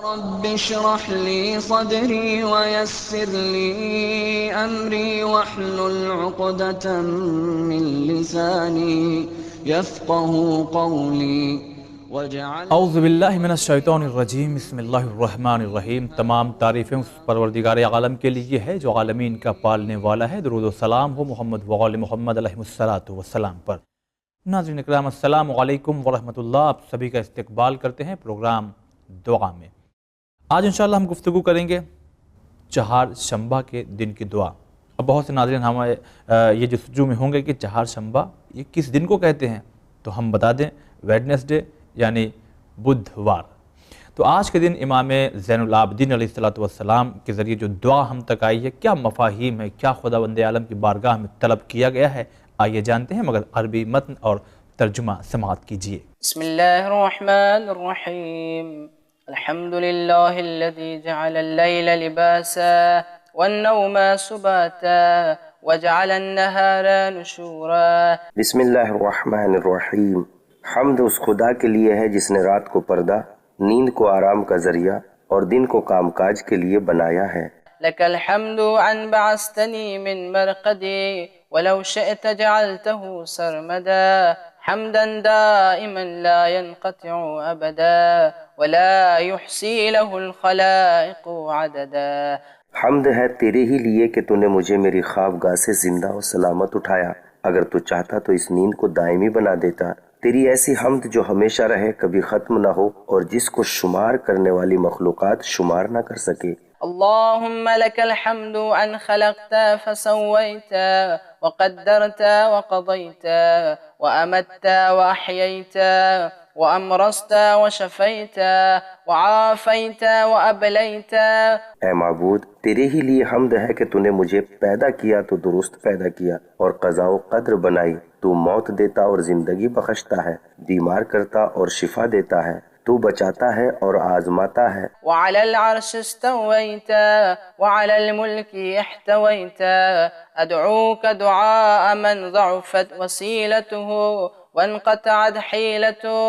رب اشرح لي صدري ويسر لي أمري واحلل عقدة من لساني يفقه قولي اعوذ باللہ من الشیطان الرجیم، بسم اللہ الرحمن الرحیم۔ تمام تعریفیں اس پروردگار عالم کے لیے ہے جو عالمین کا پالنے والا ہے۔ درود و سلام ہو محمد وآل محمد علیہ السلام پر۔ ناظرین اکرام، السلام علیکم ورحمۃ اللہ۔ آپ سبھی کا استقبال کرتے ہیں پروگرام دعا میں۔ آج انشاءاللہ ہم گفتگو کریں گے چہار شنبہ کے دن کی دعا۔ اب بہت سے ناظرین ہمیں یہ جستجو میں ہوں گے کہ چہار شنبہ یہ کس دن کو کہتے ہیں، تو ہم بتا دیں ویڈنسڈے یعنی بدھوار۔ تو آج کے دن امام زین العابدین علیہ السلام کے ذریعے جو دعا ہم تک آئی ہے، کیا مفاہیم ہے، کیا خداوند عالم کی بارگاہ میں طلب کیا گیا ہے، آئیے جانتے ہیں، مگر عربی متن اور ترجمہ سماعت کیجیے۔ بسم اللہ الرحمن الرحیم۔ الحمد للہ الذی جعل اللیل لباسا والنوم سباتا وجعل النہار نشورا۔ بسم اللہ الرحمن الرحیم۔ حمد اس خدا کے لیے ہے جس نے رات کو پردہ، نیند کو آرام کا ذریعہ اور دن کو کام کاج کے لیے بنایا ہے۔ لک الحمد ان بعثتنی من مرقدی ولو شئت جعلته سرمدا حمدا دائما لا ينقطع ابدا ولا يحصي له الخلائق عددا۔ حمد ہے تیرے ہی لیے کہ تو نے مجھے میری خوابگاہ سے زندہ و سلامت اٹھایا، اگر تو چاہتا تو اس نیند کو دائمی بنا دیتا۔ تیری ایسی حمد جو ہمیشہ رہے، کبھی ختم نہ ہو، اور جس کو شمار کرنے والی مخلوقات شمار نہ کر سکے۔ اللہم لک الحمد ان خلقت فسویت وقدرت وقضیت وامت واحییت وامرست وشفیت وعافیت وابلیت۔ اے معبود، تیرے ہی لیے حمد ہے کہ تو نے مجھے پیدا کیا تو درست پیدا کیا، اور قضاء و قدر بنائی۔ تو موت دیتا اور زندگی بخشتا ہے، بیمار کرتا اور شفا دیتا ہے، تو بچاتا ہے اور آزماتا ہے۔ وعلى العرش استويت وعلى الملك احتويت أدعوك دعاء من ضعفت وسيلته وانقطعت حيلته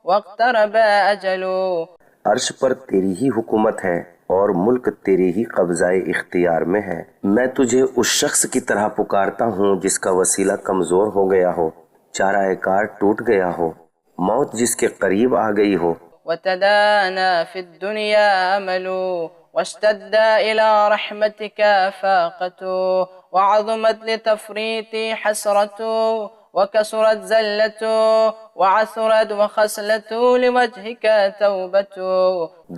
واقترب أجله۔ عرش پر تیری ہی حکومت ہے اور ملک تیری ہی قبضہ اختیار میں ہے۔ میں تجھے اس شخص کی طرح پکارتا ہوں جس کا وسیلہ کمزور ہو گیا ہو، چارہ کار ٹوٹ گیا ہو، موت جس کے قریب آ گئی ہو۔ وتدانى في الدنيا أمل واشتد إلى رحمتك فاقته وعظمت لتفريطي حسرته وكسرت زلته وعثرت وخسلته لوجهك توبته۔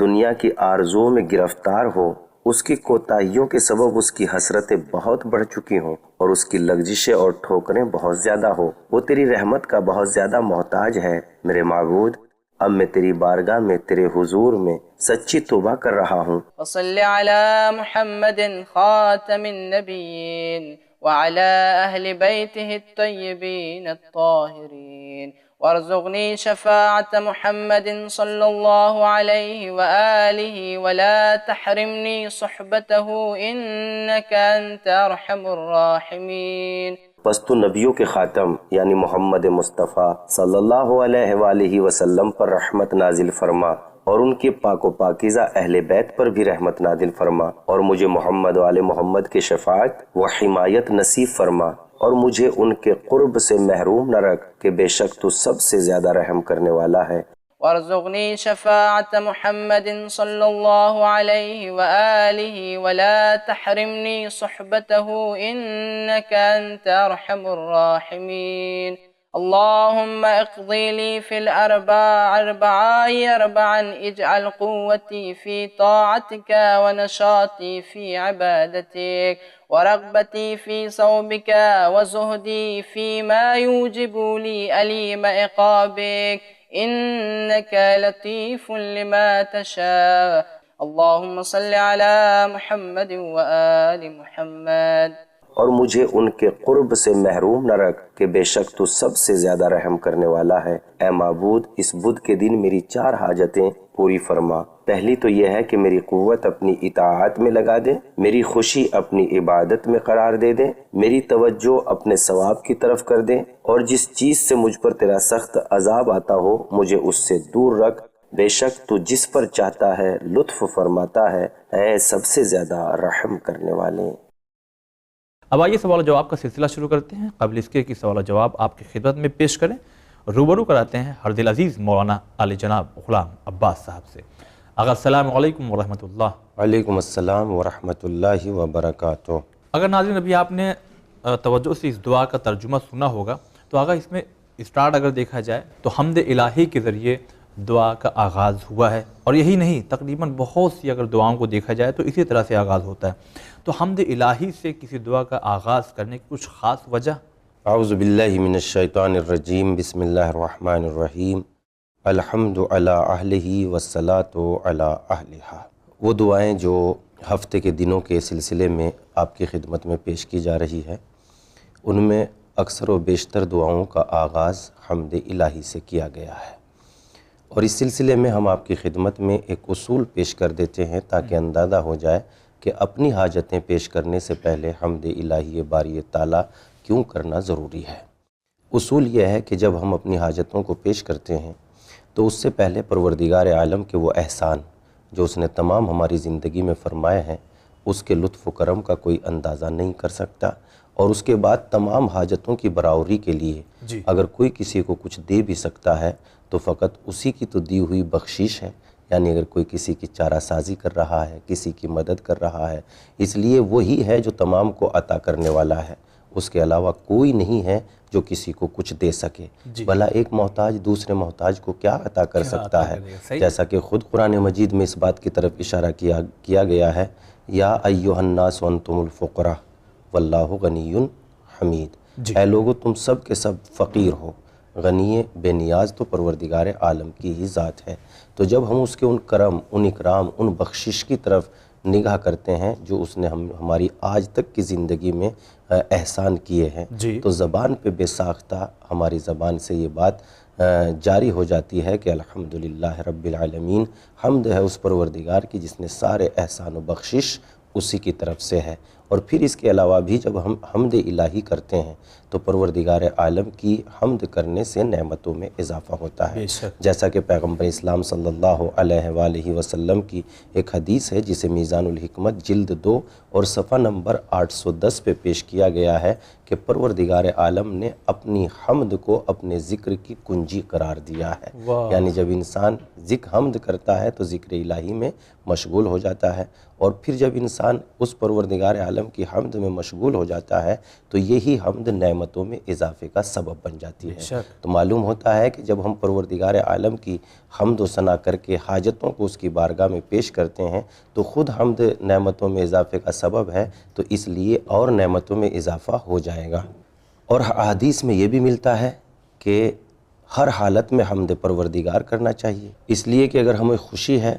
دنیا کی آرزوؤں میں گرفتار ہو، اس کی کوتاہیوں کے سبب اس کی حسرتیں بہت بڑھ چکی ہوں، اور اس کی لغزشیں اور ٹھوکریں بہت زیادہ ہو۔ وہ تیری رحمت کا بہت زیادہ محتاج ہے۔ میرے معبود، اب میں تیری بارگاہ میں تیرے حضور میں سچی توبہ کر رہا ہوں۔ وصل على محمد خاتم النبيين وعلى أهل بيته الطيبين الطاهرين وارزقني شفاعة محمد صلى الله عليه وآله ولا تحرمني صحبته إنك أنت أرحم الراحمين۔ پس تو نبیوں کے خاتم یعنی محمد مصطفیٰ صلی اللہ علیہ وآلہ وسلم پر رحمت نازل فرما، اور ان کے پاک و پاکیزہ اہل بیت پر بھی رحمت نازل فرما، اور مجھے محمد وآل محمد کے شفاعت و حمایت نصیب فرما، اور مجھے ان کے قرب سے محروم نہ رکھ کہ بے شک تو سب سے زیادہ رحم کرنے والا ہے۔ وارزقني شفاعة محمد صلى الله عليه وآله ولا تحرمني صحبته إنك أنت أرحم الراحمين۔ اللهم اقضي لي في أربعا اجعل قوتي في طاعتك ونشاطي في عبادتك ورغبتي في صومك وزهدي فيما يوجب لي أليم عقابك إنك لطيف لما تشاء۔ اللهم صل على محمد وآل محمد۔ اور مجھے ان کے قرب سے محروم نہ رکھ کہ بے شک تو سب سے زیادہ رحم کرنے والا ہے۔ اے معبود، اس بدھ کے دن میری 4 حاجتیں پوری فرما۔ پہلی تو یہ ہے کہ میری قوت اپنی اطاعت میں لگا دے، میری خوشی اپنی عبادت میں قرار دے دے، میری توجہ اپنے ثواب کی طرف کر دے، اور جس چیز سے مجھ پر تیرا سخت عذاب آتا ہو مجھے اس سے دور رکھ، بے شک تو جس پر چاہتا ہے لطف فرماتا ہے، اے سب سے زیادہ رحم کرنے والے۔ اب آئیے سوال و جواب کا سلسلہ شروع کرتے ہیں۔ قبل اس کے کہ سوال و جواب آپ کی خدمت میں پیش کریں، روبرو کراتے ہیں ہر دل عزیز مولانا علی جناب غلام عباس صاحب سے۔ اگر السلام علیکم ورحمۃ اللہ۔ وعلیکم السلام ورحمۃ اللہ وبرکاتہ۔ اگر ناظرین ابھی آپ نے توجہ سے اس دعا کا ترجمہ سنا ہوگا تو آگا اس میں اسٹارٹ اگر دیکھا جائے تو حمد الہی کے ذریعے دعا کا آغاز ہوا ہے، اور یہی نہیں تقریباً بہت سی اگر دعاؤں کو دیکھا جائے تو اسی طرح سے آغاز ہوتا ہے۔ تو حمد الہی سے کسی دعا کا آغاز کرنے کی کچھ خاص وجہ؟ اعوذ باللہ من الشیطان الرجیم، بسم اللہ الرحمن الرحیم، الحمد علی اہلہ والصلاۃ علی اہلہا۔ وہ دعائیں جو ہفتے کے دنوں کے سلسلے میں آپ کی خدمت میں پیش کی جا رہی ہے، ان میں اکثر و بیشتر دعاؤں کا آغاز حمد الہی سے کیا گیا ہے، اور اس سلسلے میں ہم آپ کی خدمت میں ایک اصول پیش کر دیتے ہیں تاکہ اندازہ ہو جائے کہ اپنی حاجتیں پیش کرنے سے پہلے حمد الہی باری تعالیٰ کیوں کرنا ضروری ہے۔ اصول یہ ہے کہ جب ہم اپنی حاجتوں کو پیش کرتے ہیں تو اس سے پہلے پروردگار عالم کے وہ احسان جو اس نے تمام ہماری زندگی میں فرمائے ہیں، اس کے لطف و کرم کا کوئی اندازہ نہیں کر سکتا، اور اس کے بعد تمام حاجتوں کی برآوری کے لیے اگر کوئی کسی کو کچھ دے بھی سکتا ہے تو فقط اسی کی تو دی ہوئی بخشش ہے، یعنی اگر کوئی کسی کی چارہ سازی کر رہا ہے، کسی کی مدد کر رہا ہے، اس لیے وہی ہے جو تمام کو عطا کرنے والا ہے، اس کے علاوہ کوئی نہیں ہے جو کسی کو کچھ دے سکے۔ بھلا ایک محتاج دوسرے محتاج کو کیا عطا کر سکتا ہے؟ جیسا کہ خود قرآن مجید میں اس بات کی طرف اشارہ کیا گیا ہے، یا ایھا الناس انتم الفقراء واللہ غنی حمید۔ اے لوگو تم سب کے سب فقیر ہو، غنی بے نیاز تو پروردگار عالم کی ہی ذات ہے۔ تو جب ہم اس کے ان کرم، ان اکرام، ان بخشش کی طرف نگاہ کرتے ہیں جو اس نے ہماری آج تک کی زندگی میں احسان کیے ہیں، تو زبان پہ بے ساختہ ہماری زبان سے یہ بات جاری ہو جاتی ہے کہ الحمدللہ رب العالمین، حمد ہے اس پروردگار کی جس نے سارے احسان و بخشش اسی کی طرف سے ہے۔ اور پھر اس کے علاوہ بھی جب ہم حمد الہی کرتے ہیں تو پروردگار عالم کی حمد کرنے سے نعمتوں میں اضافہ ہوتا ہے، جیسا کہ پیغمبر اسلام صلی اللہ علیہ وآلہ وسلم کی ایک حدیث ہے جسے میزان الحکمت جلد 2 اور صفحہ نمبر 810 پہ پیش کیا گیا ہے کہ پروردگار عالم نے اپنی حمد کو اپنے ذکر کی کنجی قرار دیا ہے۔ یعنی جب انسان حمد کرتا ہے تو ذکر الہی میں مشغول ہو جاتا ہے، اور پھر جب انسان اس پروردگار عالم کی حمد میں مشغول ہو جاتا ہے تو یہی حمد نعمتوں میں اضافے کا سبب بن جاتی ہے۔ تو معلوم ہوتا ہے کہ جب ہم پروردگار عالم کی حمد و ثنا کر کے حاجتوں کو اس کی بارگاہ میں پیش کرتے ہیں تو خود حمد نعمتوں میں اضافے کا سبب ہے، تو اس لیے اور نعمتوں میں اضافہ ہو جائے گا۔ اور حدیث میں یہ بھی ملتا ہے کہ ہر حالت میں حمد پروردگار کرنا چاہیے، اس لیے کہ اگر ہمیں خوشی ہے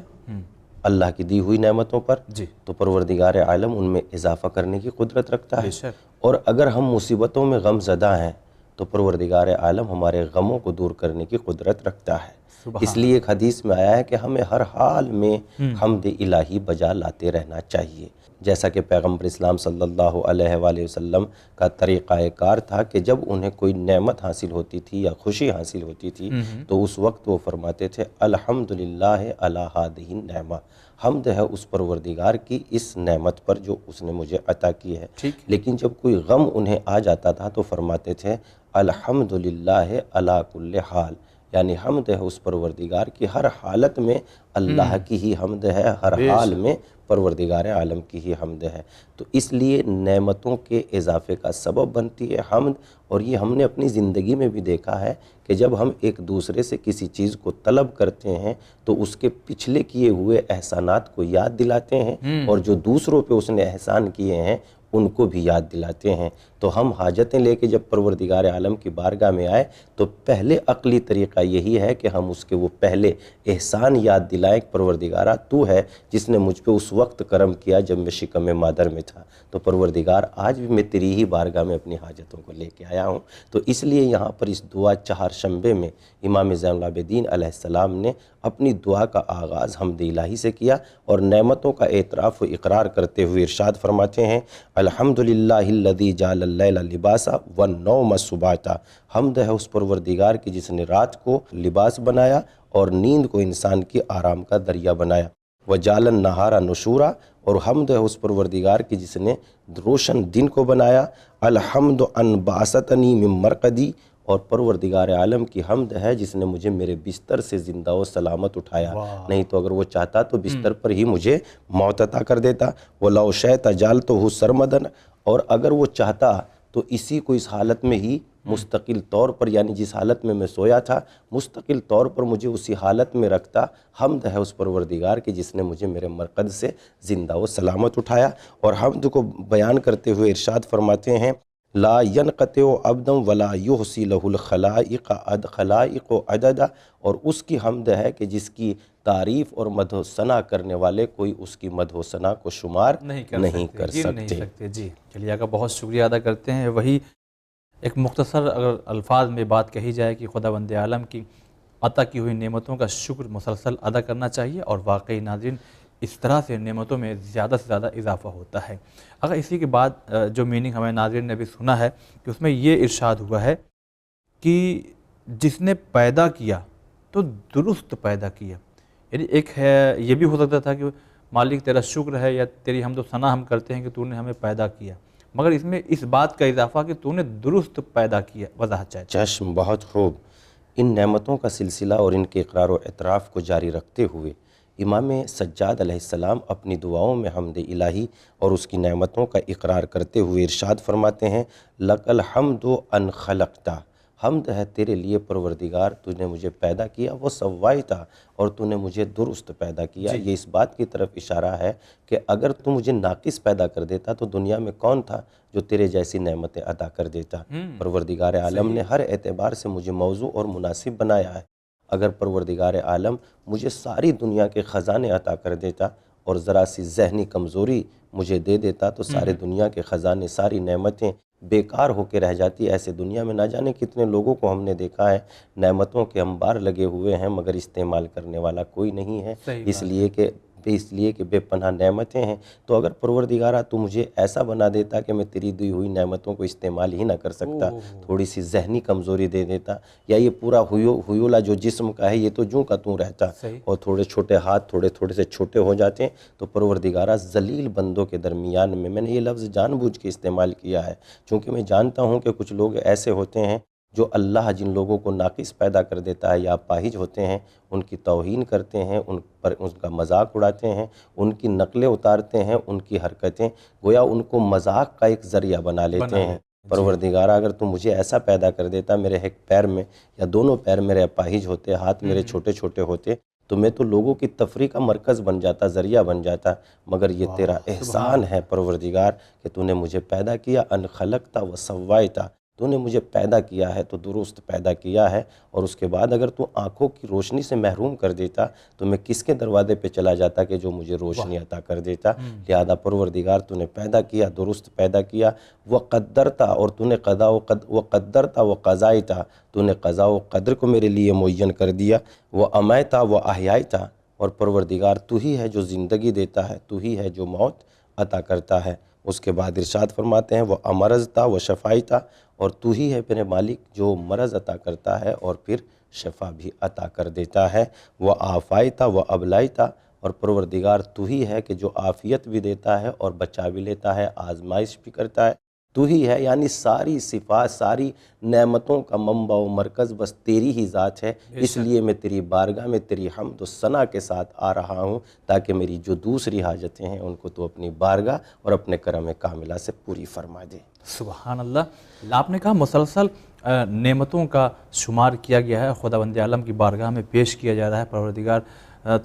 اللہ کی دی ہوئی نعمتوں پر تو پروردگار عالم ان میں اضافہ کرنے کی قدرت رکھتا ہے، اور اگر ہم مصیبتوں میں غم زدہ ہیں تو پروردگار عالم ہمارے غموں کو دور کرنے کی قدرت رکھتا ہے۔ اس لیے ایک حدیث میں آیا ہے کہ ہمیں ہر حال میں حمد الہی بجا لاتے رہنا چاہیے، جیسا کہ پیغمبر اسلام صلی اللہ علیہ وآلہ وسلم کا طریقہ کار تھا کہ جب انہیں کوئی نعمت حاصل ہوتی تھی یا خوشی حاصل ہوتی تھی تو اس وقت وہ فرماتے تھے الحمدللہ علی ہذہ النعمہ، حمد ہے اس پروردگار کی اس نعمت پر جو اس نے مجھے عطا کی ہے۔ لیکن جب کوئی غم انہیں آ جاتا تھا تو فرماتے تھے الحمدللہ علی کل حال، یعنی حمد ہے اس پروردگار کی ہر حالت میں اللہ کی ہی حمد ہے، ہر حال میں پروردگار عالم کی ہی حمد ہے۔ تو اس لیے نعمتوں کے اضافے کا سبب بنتی ہے حمد، اور یہ ہم نے اپنی زندگی میں بھی دیکھا ہے کہ جب ہم ایک دوسرے سے کسی چیز کو طلب کرتے ہیں تو اس کے پچھلے کیے ہوئے احسانات کو یاد دلاتے ہیں، اور جو دوسروں پہ اس نے احسان کیے ہیں ان کو بھی یاد دلاتے ہیں۔ تو ہم حاجتیں لے کے جب پروردگار عالم کی بارگاہ میں آئے تو پہلے عقلی طریقہ یہی ہے کہ ہم اس کے وہ پہلے احسان یاد دلائیں کہ پروردگارہ تو ہے جس نے مجھ پہ اس وقت کرم کیا جب میں شکم مادر میں تھا، تو پروردگار آج بھی میں تیری ہی بارگاہ میں اپنی حاجتوں کو لے کے آیا ہوں۔ تو اس لیے یہاں پر اس دعا چہارشنبے میں امام زین العابدین علیہ السلام نے اپنی دعا کا آغاز حمد الہی سے کیا، اور نعمتوں کا اعتراف و اقرار کرتے ہوئے ارشاد فرماتے ہیں الحمدللہ الذی جعل اللیل لباسا والنوم سباتا، حمد ہے اس پروردگار کی جس نے رات کو لباس بنایا اور نیند کو انسان کی آرام کا ذریعہ بنایا، وجعل النہار نشورا، اور حمد ہے اس پروردگار کی جس نے روشن دن کو بنایا، الحمد ان بعثتنی من مرقدی، اور پروردگار عالم کی حمد ہے جس نے مجھے میرے بستر سے زندہ و سلامت اٹھایا، نہیں تو اگر وہ چاہتا تو بستر پر ہی مجھے موت عطا کر دیتا، وَلَوْ شَئْتَ جَعَلْتُهُ سَرْمَدًا، اور اگر وہ چاہتا تو اسی کو اس حالت میں ہی مستقل طور پر، یعنی جس حالت میں میں سویا تھا مستقل طور پر مجھے اسی حالت میں رکھتا۔ حمد ہے اس پروردگار کی جس نے مجھے میرے مرقد سے زندہ و سلامت اٹھایا۔ اور حمد کو بیان کرتے ہوئے ارشاد فرماتے ہیں لا ينقطع عبدا ولا يحصي له الخلائق خلائق عددا، اور اس کی حمد ہے کہ جس کی تعریف اور مدح و ثنا کرنے والے کوئی اس کی مدح و ثنا کو شمار نہیں کر سکتے۔ جی چلیے آقا، بہت شکریہ ادا کرتے ہیں۔ وہی ایک مختصر اگر الفاظ میں بات کہی جائے کہ خداوند عالم کی عطا کی ہوئی نعمتوں کا شکر مسلسل ادا کرنا چاہیے، اور واقعی ناظرین اس طرح سے نعمتوں میں زیادہ سے زیادہ اضافہ ہوتا ہے۔ اگر اسی کے بعد جو میننگ ہمیں ناظرین نے بھی سنا ہے کہ اس میں یہ ارشاد ہوا ہے کہ جس نے پیدا کیا تو درست پیدا کیا، یعنی ایک ہے یہ بھی ہو سکتا تھا کہ مالک تیرا شکر ہے یا تیری حمد و ثنا ہم کرتے ہیں کہ تو نے ہمیں پیدا کیا، مگر اس میں اس بات کا اضافہ کہ تو نے درست پیدا کیا، وضاحت چاہیے۔ چشم، بہت خوب۔ ان نعمتوں کا سلسلہ اور ان کے اقرار و اعتراف کو جاری رکھتے ہوئے امام سجاد علیہ السلام اپنی دعاؤں میں حمد الہی اور اس کی نعمتوں کا اقرار کرتے ہوئے ارشاد فرماتے ہیں لَكَ الْحَمْدُ أَنْ خَلَقْتَ، حمد ہے تیرے لیے پروردگار، تو نے مجھے پیدا کیا، وہ سوائتا، اور تو نے مجھے درست پیدا کیا۔ یہ اس بات کی طرف اشارہ ہے کہ اگر تو مجھے ناقص پیدا کر دیتا تو دنیا میں کون تھا جو تیرے جیسی نعمتیں عطا کر دیتا۔ پروردگار عالم نے ہر اعتبار سے مجھے موضوع اور مناسب بنایا ہے۔ اگر پروردگار عالم مجھے ساری دنیا کے خزانے عطا کر دیتا اور ذرا سی ذہنی کمزوری مجھے دے دیتا تو سارے دنیا کے خزانے، ساری نعمتیں بیکار ہو کے رہ جاتی۔ ایسے دنیا میں نہ جانے کتنے لوگوں کو ہم نے دیکھا ہے نعمتوں کے انبار لگے ہوئے ہیں مگر استعمال کرنے والا کوئی نہیں ہے، اس لیے کہ بے پناہ نعمتیں ہیں۔ تو اگر پروردگارہ تو مجھے ایسا بنا دیتا کہ میں تیری دی ہوئی نعمتوں کو استعمال ہی نہ کر سکتا، تھوڑی سی ذہنی کمزوری دے دیتا، یا یہ پورا حیولہ جو جسم کا ہے یہ تو جوں کا توں رہتا، اور تھوڑے چھوٹے ہاتھ تھوڑے سے چھوٹے ہو جاتے ہیں، تو پروردگارہ ذلیل بندوں کے درمیان میں نے یہ لفظ جان بوجھ کے استعمال کیا ہے، چونکہ میں جانتا ہوں کہ کچھ لوگ ایسے ہوتے ہیں جو اللہ جن لوگوں کو ناقص پیدا کر دیتا ہے یا اپاہج ہوتے ہیں ان کی توہین کرتے ہیں، ان پر ان کا مذاق اڑاتے ہیں، ان کی نقلیں اتارتے ہیں، ان کی حرکتیں گویا ان کو مذاق کا ایک ذریعہ بنا لیتے ہیں۔ پروردگارہ اگر تو مجھے ایسا پیدا کر دیتا، میرے ایک پیر میں یا دونوں پیر میرے اپاہج ہوتے، ہاتھ میرے چھوٹے چھوٹے ہوتے، تو میں تو لوگوں کی تفریح کا مرکز بن جاتا، ذریعہ بن جاتا، مگر یہ تیرا احسان ہے پروردگار کہ تو نے مجھے پیدا کیا، ان خلقتا و سوائتا، تو نے مجھے پیدا کیا ہے تو درست پیدا کیا ہے، اور اس کے بعد اگر تو آنکھوں کی روشنی سے محروم کر دیتا تو میں کس کے دروازے پہ چلا جاتا کہ جو مجھے روشنی عطا کر دیتا۔ لہذا پروردگار تو نے پیدا کیا، درست پیدا کیا، وقدرتا، اور تو نے قضا و قدرتا و قضائتا، تو نے قضا و قدر کو میرے لیے معین کر دیا، وہ امیتا و احیائتا، اور پروردگار تو ہی ہے جو زندگی دیتا ہے، تو ہی ہے جو موت عطا کرتا ہے۔ اس کے بعد ارشاد فرماتے ہیں وہ امرضتا و شفائتا، اور تو ہی ہے میرے مالک جو مرض عطا کرتا ہے اور پھر شفا بھی عطا کر دیتا ہے، وہ آفائتا و ابلائتا، اور پروردگار تو ہی ہے کہ جو عافیت بھی دیتا ہے اور بچا بھی لیتا ہے، آزمائش بھی کرتا ہے، تو ہی ہے، یعنی ساری صفات، ساری نعمتوں کا منبع و مرکز بس تیری ہی ذات ہے۔ اس لیے میں تیری بارگاہ میں تیری حمد و ثنا کے ساتھ آ رہا ہوں تاکہ میری جو دوسری حاجتیں ہیں ان کو تو اپنی بارگاہ اور اپنے کرم کاملہ سے پوری فرما دے۔ سبحان اللہ۔ آپ نے کہا مسلسل نعمتوں کا شمار کیا گیا ہے، خداوند عالم کی بارگاہ میں پیش کیا جا رہا ہے، پروردگار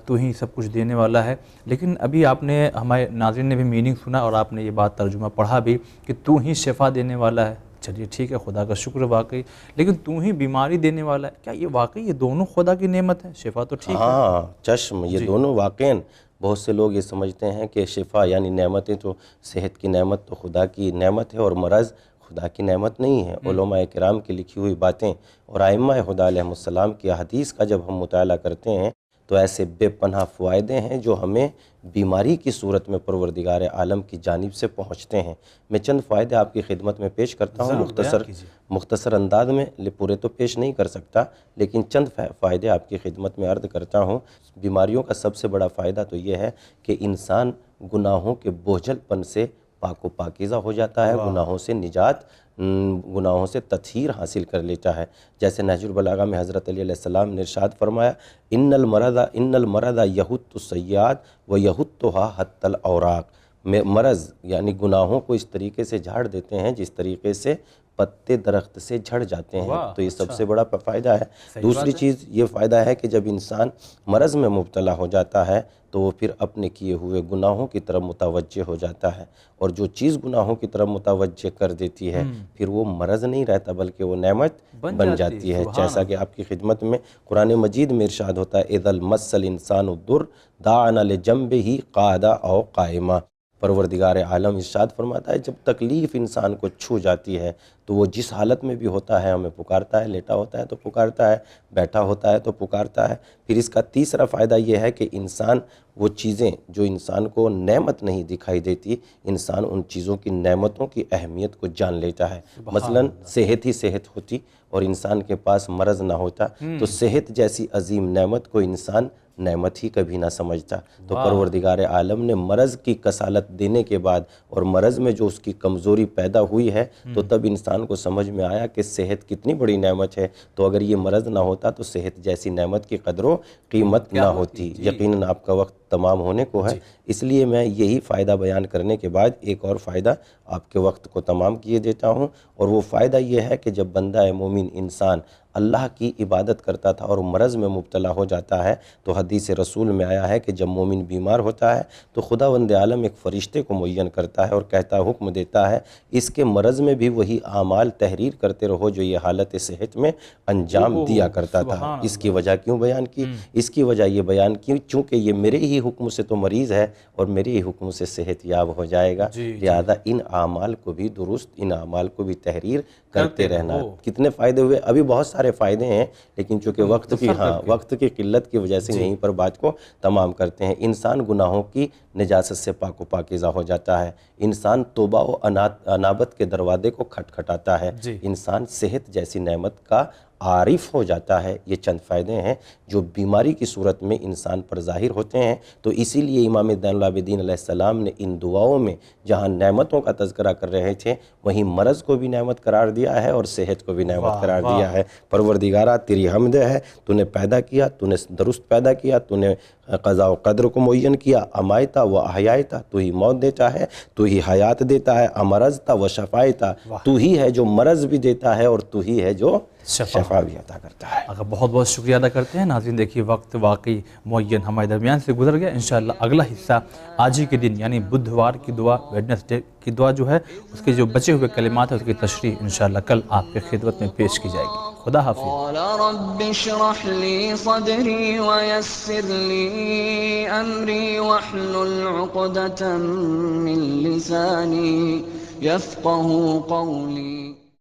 تو ہی سب کچھ دینے والا ہے، لیکن ابھی آپ نے ہمارے ناظرین نے بھی میننگ سنا اور آپ نے یہ بات ترجمہ پڑھا بھی کہ تو ہی شفا دینے والا ہے۔ چلیے ٹھیک ہے، خدا کا شکر واقعی، لیکن تو ہی بیماری دینے والا ہے، کیا یہ واقعی یہ دونوں خدا کی نعمت ہے؟ شفا تو ٹھیک ہے، ہاں چشم، یہ دونوں واقعاً بہت سے لوگ یہ سمجھتے ہیں کہ شفا یعنی نعمتیں تو صحت کی نعمت تو خدا کی نعمت ہے اور مرض خدا کی نعمت نہیں ہے۔ علماء کرام کی لکھی ہوئی باتیں اور ائمہ خدا علیہ السلام کی حدیث کا جب ہم مطالعہ کرتے ہیں تو ایسے بے پناہ فوائدے ہیں جو ہمیں بیماری کی صورت میں پروردگار عالم کی جانب سے پہنچتے ہیں۔ میں چند فائدے آپ کی خدمت میں پیش کرتا ہوں، مختصر انداز میں، پورے تو پیش نہیں کر سکتا، لیکن چند فائدے آپ کی خدمت میں عرض کرتا ہوں۔ بیماریوں کا سب سے بڑا فائدہ تو یہ ہے کہ انسان گناہوں کے بوجھل پن سے پاک و پاکیزہ ہو جاتا ہے، گناہوں سے نجات، گناہوں سے تطہیر حاصل کر لیتا ہے۔ جیسے نہج البلاغہ میں حضرت علی علیہ السلام نے ارشاد فرمایا، ان المرض یحط السیئات و یحطها حتی الاوراق، مرض یعنی گناہوں کو اس طریقے سے جھاڑ دیتے ہیں جس طریقے سے پتے درخت سے جھڑ جاتے ہیں، تو یہ سب سے بڑا فائدہ ہے۔ دوسری چیز یہ فائدہ ہے کہ جب انسان مرض میں مبتلا ہو جاتا ہے تو وہ پھر اپنے کیے ہوئے گناہوں کی طرف متوجہ ہو جاتا ہے، اور جو چیز گناہوں کی طرف متوجہ کر دیتی ہے پھر وہ مرض نہیں رہتا بلکہ وہ نعمت بن جاتی ہے۔ جیسا کہ آپ کی خدمت میں قرآن مجید میں ارشاد ہوتا ہے، اذا المس الانسان الضر دعانا لجنبہ قاعدا او قائما، پروردگار عالم ارشاد فرماتا ہے جب تکلیف انسان کو چھو جاتی ہے تو وہ جس حالت میں بھی ہوتا ہے ہمیں پکارتا ہے، لیٹا ہوتا ہے تو پکارتا ہے، بیٹھا ہوتا ہے تو پکارتا ہے۔ پھر اس کا تیسرا فائدہ یہ ہے کہ انسان وہ چیزیں جو انسان کو نعمت نہیں دکھائی دیتی، انسان ان چیزوں کی نعمتوں کی اہمیت کو جان لیتا ہے۔ مثلا صحت ہی صحت ہوتی اور انسان کے پاس مرض نہ ہوتا تو صحت جیسی عظیم نعمت کو انسان نعمت ہی کبھی نہ سمجھتا۔ تو پروردگار عالم نے مرض کی کسالت دینے کے بعد اور مرض میں جو اس کی کمزوری پیدا ہوئی ہے تو تب انسان کو سمجھ میں آیا کہ صحت کتنی بڑی نعمت ہے، تو اگر یہ مرض نہ ہوتا تو صحت جیسی نعمت کی قدر و قیمت نہ ہوتی۔ یقیناً آپ کا وقت تمام ہونے کو ہے، اس لیے میں یہی فائدہ بیان کرنے کے بعد ایک اور فائدہ آپ کے وقت کو تمام کیے دیتا ہوں، اور وہ فائدہ یہ ہے کہ جب بندہ مومن انسان اللہ کی عبادت کرتا تھا اور مرض میں مبتلا ہو جاتا ہے تو حدیث رسول میں آیا ہے کہ جب مومن بیمار ہوتا ہے تو خداوند عالم ایک فرشتے کو معین کرتا ہے اور کہتا ہے، حکم دیتا ہے، اس کے مرض میں بھی وہی اعمال تحریر کرتے رہو جو یہ حالت صحت میں انجام دیا کرتا تھا۔ اس کی وجہ کیوں بیان کی؟ اس کی وجہ یہ بیان کی چونکہ یہ میرے ہی حکم سے تو مریض ہے اور میرے ہی حکم سے صحت یاب ہو جائے گا، لہذا ان اعمال کو بھی درست، ان اعمال کو بھی تحریر کرتے رہنا۔ کتنے فائدے ہوئے؟ ابھی بہت سارے فائدے ہیں لیکن چونکہ وقت کی قلت کی وجہ سے یہیں پر بات کو تمام کرتے ہیں۔ انسان گناہوں کی نجاست سے پاک و پاکیزہ ہو جاتا ہے، انسان توبہ و انابت کے دروازے کو کھٹکھٹاتا ہے، انسان صحت جیسی نعمت کا عارف ہو جاتا ہے۔ یہ چند فائدے ہیں جو بیماری کی صورت میں انسان پر ظاہر ہوتے ہیں، تو اسی لیے امام زین العابدین علیہ السلام نے ان دعاؤں میں جہاں نعمتوں کا تذکرہ کر رہے تھے وہیں مرض کو بھی نعمت قرار دیا ہے اور صحت کو بھی نعمت قرار دیا ہے۔ پروردگارہ تیری حمد ہے، تو نے پیدا کیا، تو نے درست پیدا کیا، تو نے قضاء و قدر کو معین کیا، امائتا و احیائتا، تو ہی موت دیتا ہے، تو ہی حیات دیتا ہے، امرضتا و شفائتا، تو ہی ہے جو مرض بھی دیتا ہے اور تو ہی ہے جو شفا بھی عطا کرتا ہے۔ بہت بہت شکریہ ادا کرتے ہیں۔ ناظرین دیکھیے وقت واقعی معین ہمارے درمیان سے گزر گیا، انشاءاللہ اگلا حصہ آج ہی کے دن یعنی بدھوار کی دعا، ویڈنسڈے کی دعا جو ہے اس کے جو بچے ہوئے کلمات ہیں اس کی تشریح انشاءاللہ کل آپ کی خدمت میں پیش کی جائے گی۔ خدا حافظ۔ قال رب اشرح لي صدري ويسر لي أمري واحلل عقدة من لساني يفقه قولي